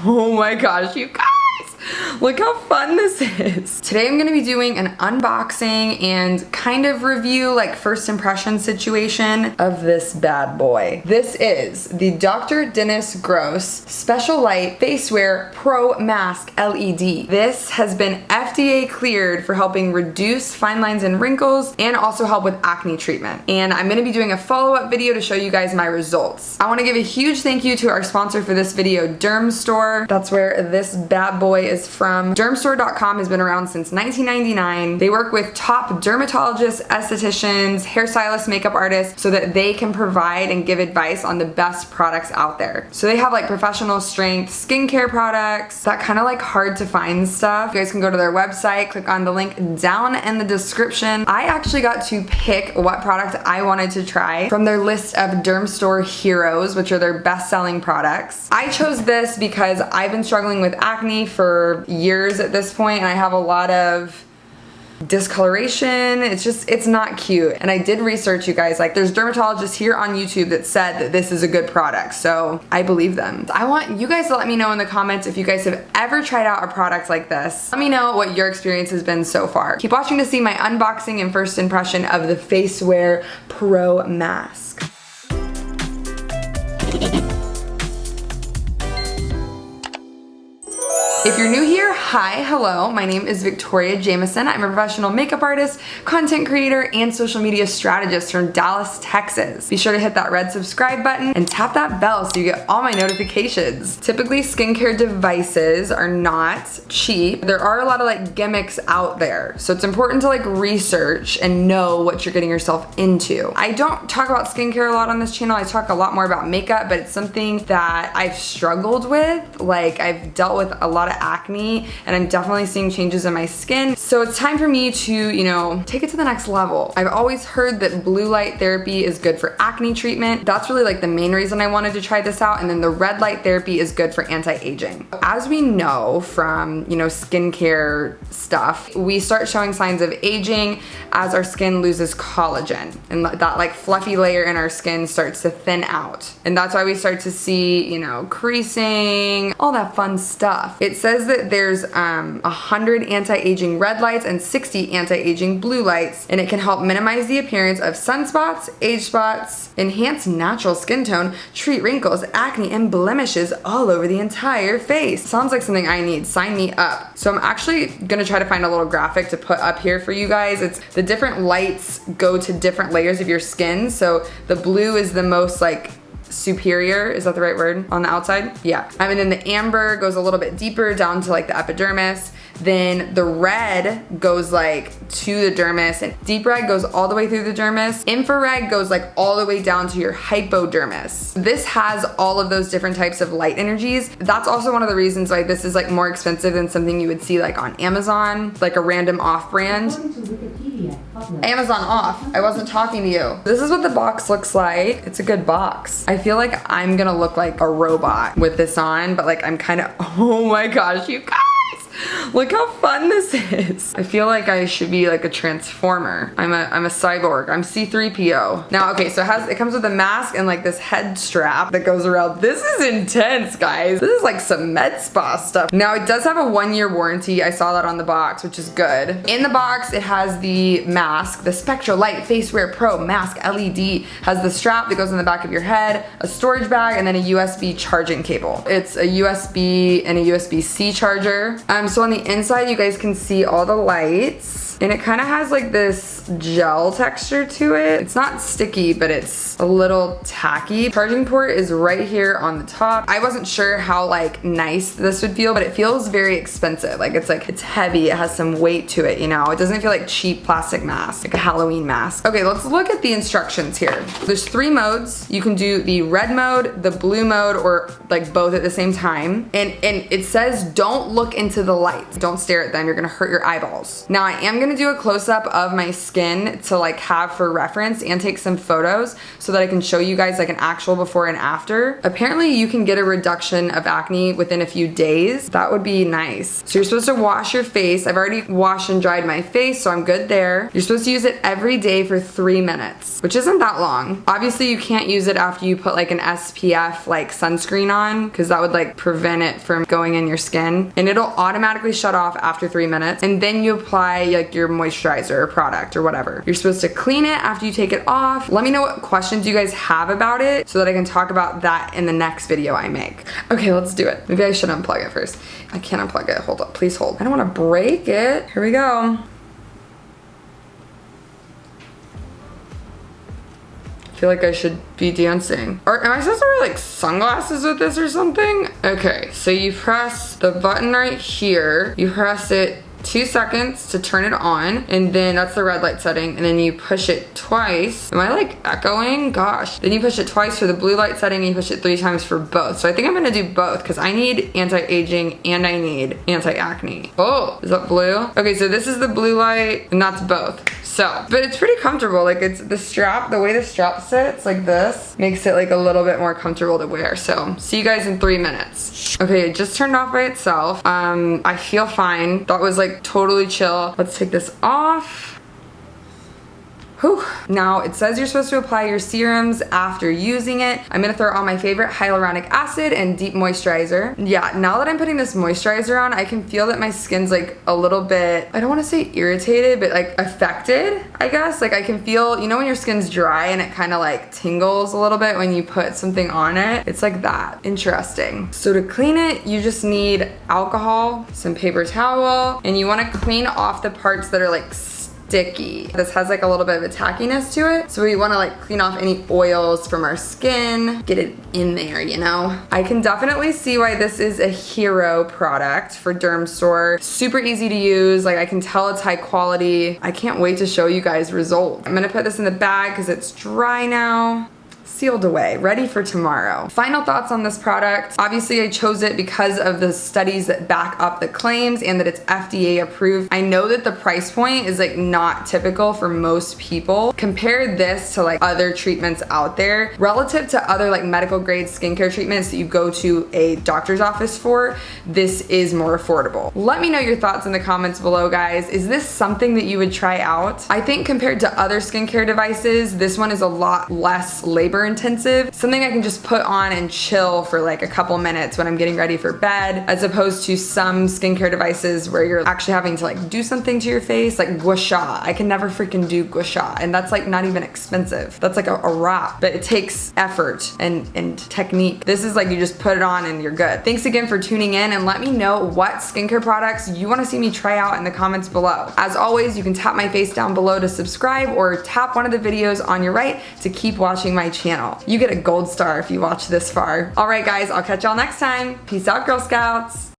Oh my gosh, you guys. Look how fun this is. Today I'm gonna be doing an unboxing and kind of review, like first impression situation of this bad boy. This is the Dr. Dennis Gross Spectralite Faceware Pro Mask LED. This has been FDA cleared for helping reduce fine lines and wrinkles and also help with acne treatment. And I'm gonna be doing a follow-up video to show you guys my results. I wanna give a huge thank you to our sponsor for this video, Dermstore. That's where this bad boy is from. Dermstore.com has been around since 1999. They work with top dermatologists, estheticians, hairstylists, makeup artists so that they can provide and give advice on the best products out there. So they have like professional strength skincare products, that kind of like hard to find stuff. You guys can go to their website, click on the link down in the description. I actually got to pick what product I wanted to try from their list of Dermstore heroes, which are their best-selling products. I chose this because I've been struggling with acne for years at this point, and I have a lot of discoloration. It's not cute. And I did research, you guys, like there's dermatologists here on YouTube that said that this is a good product, so I believe them. I want you guys to let me know in the comments if you guys have ever tried out a product like this. Let me know what your experience has been so far. Keep watching to see my unboxing and first impression of the Faceware Pro Mask. If you're new here, hi, hello, my name is Victoria Jamison. I'm a professional makeup artist, content creator, and social media strategist from Dallas, Texas. Be sure to hit that red subscribe button and tap that bell so you get all my notifications. Typically, skincare devices are not cheap. There are a lot of like gimmicks out there, so it's important to like research and know what you're getting yourself into. I don't talk about skincare a lot on this channel. I talk a lot more about makeup, but it's something that I've struggled with. Like I've dealt with a lot of acne and I'm definitely seeing changes in my skin. So it's time for me to, you know, take it to the next level. I've always heard that blue light therapy is good for acne treatment. That's really like the main reason I wanted to try this out. And then the red light therapy is good for anti-aging. As we know from, you know, skincare stuff, we start showing signs of aging as our skin loses collagen and that like fluffy layer in our skin starts to thin out. And that's why we start to see, you know, creasing, all that fun stuff. It says that there's 100 anti-aging red lights and 60 anti-aging blue lights, and it can help minimize the appearance of sunspots, age spots, enhance natural skin tone, treat wrinkles, acne, and blemishes all over the entire face. Sounds like something I need. Sign me up. So I'm actually gonna try to find a little graphic to put up here for you guys. It's the different lights go to different layers of your skin. So the blue is the most like superior, is that the right word, on the outside? Yeah. And then the amber goes a little bit deeper down to like the epidermis. Then the red goes like to the dermis, and deep red goes all the way through the dermis. Infrared goes like all the way down to your hypodermis. This has all of those different types of light energies. That's also one of the reasons why this is like more expensive than something you would see like on Amazon, like a random off-brand. Amazon off. I wasn't talking to you. This is what the box looks like. It's a good box. I feel like I'm gonna look like a robot with this on, but like I'm kind of, oh my gosh, you guys. Look how fun this is. I feel like I should be like a transformer. I'm a cyborg. I'm C3PO. Now, okay, so it comes with a mask and like this head strap that goes around. This is intense, guys. This is like some med spa stuff. Now, it does have a 1-year warranty. I saw that on the box, which is good. In the box, it has the mask, the Spectralite Faceware Pro Mask LED. Has the strap that goes in the back of your head, a storage bag, and then a USB charging cable. It's a USB and a USB-C charger. So on the inside, you guys can see all the lights, and it kind of has like this gel texture to it. It's not sticky, but it's a little tacky. Charging port is right here on the top. I wasn't sure how like nice this would feel, but it feels very expensive. Like it's heavy, it has some weight to it, you know? It doesn't feel like cheap plastic mask, like a Halloween mask. Okay, let's look at the instructions here. There's 3 modes. You can do the red mode, the blue mode, or like both at the same time. And it says don't look into the lights. Don't stare at them, you're gonna hurt your eyeballs. Now I am gonna do a close-up of my skin to like have for reference and take some photos so that I can show you guys like an actual before and after. Apparently you can get a reduction of acne within a few days. That would be nice. So you're supposed to wash your face. I've already washed and dried my face, so I'm good there. You're supposed to use it every day for 3 minutes, which isn't that long. Obviously you can't use it after you put like an SPF like sunscreen on, because that would like prevent it from going in your skin, and it'll automatically shut off after 3 minutes, and then you apply like your moisturizer or product or whatever. You're supposed to clean it after you take it off. Let me know what questions you guys have about it so that I can talk about that in the next video I make. Okay, let's do it. Maybe I should unplug it first. I can't unplug it. Hold up, please hold. I don't want to break it. Here we go. I feel like I should be dancing. Or am I supposed to wear like sunglasses with this or something? Okay, so you press the button right here. You press it 2 seconds to turn it on, and then that's the red light setting, and then you push it twice. Am I like echoing? Gosh. Then you push it twice for the blue light setting, and you push it 3 times for both. So I think I'm gonna do both because I need anti-aging and I need anti-acne. Oh, is that blue? Okay, so this is the blue light and that's both. So, but it's pretty comfortable. Like it's the strap, the way the strap sits like this makes it like a little bit more comfortable to wear. So see you guys in 3 minutes. Okay, it just turned off by itself. I feel fine. That was like totally chill. Let's take this off. Whew. Now it says you're supposed to apply your serums after using it. I'm gonna throw on my favorite hyaluronic acid and deep moisturizer. Yeah, now that I'm putting this moisturizer on, I can feel that my skin's like a little bit, I don't wanna say irritated, but like affected, I guess. Like I can feel, you know when your skin's dry and it kind of like tingles a little bit when you put something on it? It's like that. Interesting. So to clean it, you just need alcohol, some paper towel, and you wanna clean off the parts that are like sticky. This has like a little bit of a tackiness to it, so we want to like clean off any oils from our skin, get it in there, you know. I can definitely see why this is a hero product for Dermstore. Super easy to use, like I can tell it's high quality. I can't wait to show you guys results. I'm gonna put this in the bag because it's dry now. Sealed away, ready for tomorrow. Final thoughts on this product. Obviously I chose it because of the studies that back up the claims and that it's FDA approved. I know that the price point is like not typical for most people. Compare this to like other treatments out there relative to other like medical grade skincare treatments that you go to a doctor's office for. This is more affordable. Let me know your thoughts in the comments below, guys. Is this something that you would try out? I think compared to other skincare devices, this one is a lot less labor intensive, something I can just put on and chill for like a couple minutes when I'm getting ready for bed, as opposed to some skincare devices where you're actually having to like do something to your face, like gua sha. I can never freaking do gua sha, and that's like not even expensive. That's like a wrap, but it takes effort and technique. This is like you just put it on and you're good. Thanks again for tuning in, and let me know what skincare products you want to see me try out in the comments below. As always, you can tap my face down below to subscribe, or tap one of the videos on your right to keep watching my channel. You get a gold star if you watch this far. All right, guys, I'll catch y'all next time. Peace out, Girl Scouts.